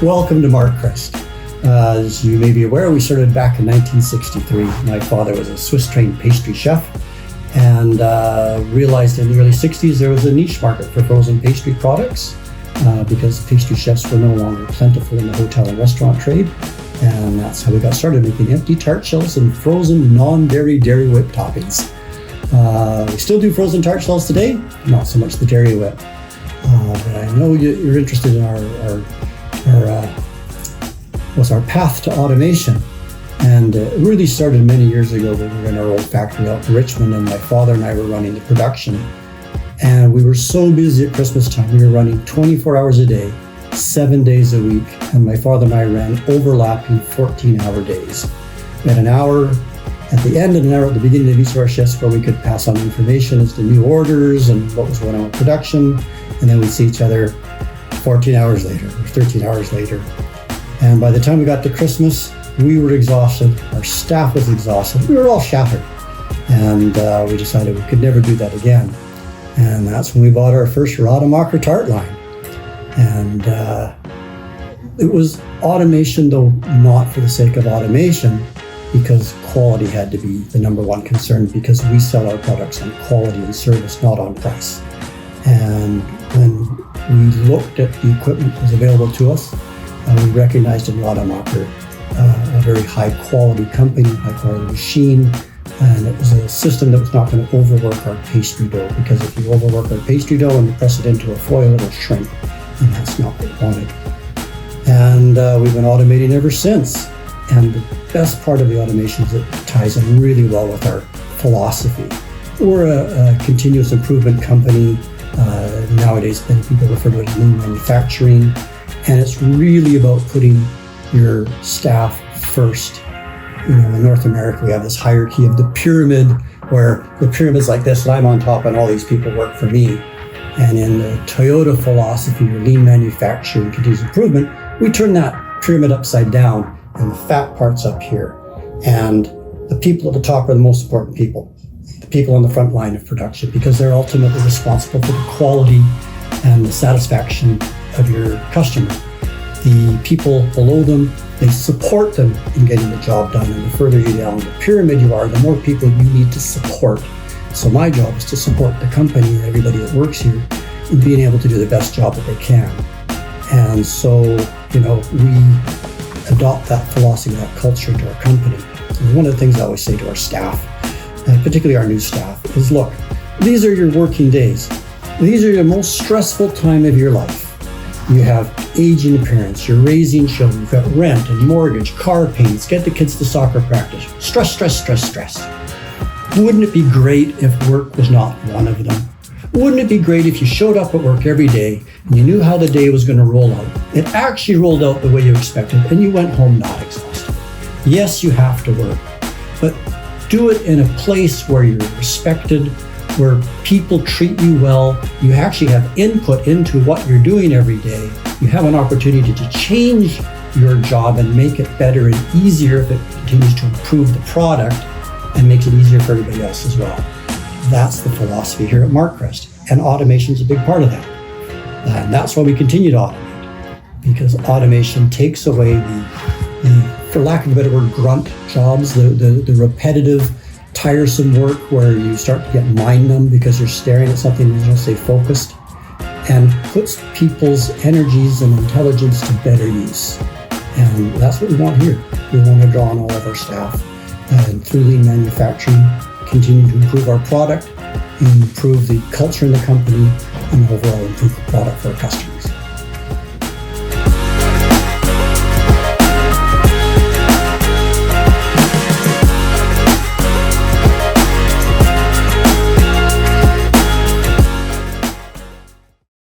Welcome to Mark-Crest. As you may be aware, we started back in 1963. My father was a Swiss-trained pastry chef and realized in the early 60s there was a niche market for frozen pastry products because pastry chefs were no longer plentiful in the hotel and restaurant trade. And that's how we got started, making empty tart shells and frozen non-dairy Dairy Whip toppings. We still do frozen tart shells today, not so much the Dairy Whip. But I know you're interested in our path to automation. And it really started many years ago when we were in our old factory out in Richmond, and my father and I were running the production. And we were so busy at Christmas time, we were running 24 hours a day, 7 days a week. And my father and I ran overlapping 14-hour days. We had an hour at the end and an hour at the beginning of each of our shifts where we could pass on information as to new orders and what was going on with production. And then we'd see each other 14 hours later or 13 hours later. And by the time we got to Christmas, we were exhausted. Our staff was exhausted. We were all shattered. And we decided we could never do that again. And that's when we bought our first Rademaker tart line. And it was automation, though not for the sake of automation, because quality had to be the number one concern, because we sell our products on quality and service, not on price. And when we looked at the equipment that was available to us, we recognized in Rademaker a very high quality company, high quality machine, and it was a system that was not going to overwork our pastry dough, because if you overwork our pastry dough and you press it into a foil, it'll shrink, and that's not what we wanted. And we've been automating ever since. And the best part of the automation is it ties in really well with our philosophy. We're a continuous improvement company. Nowadays, many people refer to it as lean manufacturing. And it's really about putting your staff first. You know, in North America, we have this hierarchy of the pyramid, where the pyramid's like this, and I'm on top, and all these people work for me. And in the Toyota philosophy, or lean manufacturing, continuous improvement, we turn that pyramid upside down, and the fat part's up here. And the people at the top are the most important people, the people on the front line of production, because they're ultimately responsible for the quality and the satisfaction of your customer. The people below them, they support them in getting the job done. And the further you down the pyramid you are, the more people you need to support. So my job is to support the company and everybody that works here in being able to do the best job that they can. And so, you know, we adopt that philosophy, that culture into our company. And one of the things I always say to our staff, particularly our new staff, is look, these are your working days. These are your most stressful time of your life. You have aging parents, you're raising children, you've got rent and mortgage, car payments, get the kids to soccer practice. Stress, stress, stress, stress. Wouldn't it be great if work was not one of them? Wouldn't it be great if you showed up at work every day and you knew how the day was going to roll out? It actually rolled out the way you expected and you went home not exhausted. Yes, you have to work, but do it in a place where you're respected, where people treat you well. You actually have input into what you're doing every day. You have an opportunity to change your job and make it better and easier if it continues to improve the product and makes it easier for everybody else as well. That's the philosophy here at Mark-Crest, and automation is a big part of that. And that's why we continue to automate, because automation takes away the for lack of a better word, grunt jobs, the repetitive, tiresome work where you start to get mind numb because you're staring at something and you don't stay focused, and puts people's energies and intelligence to better use. And that's what we want here. We want to draw on all of our staff and through lean manufacturing, continue to improve our product, improve the culture in the company, and overall improve the product for our customers.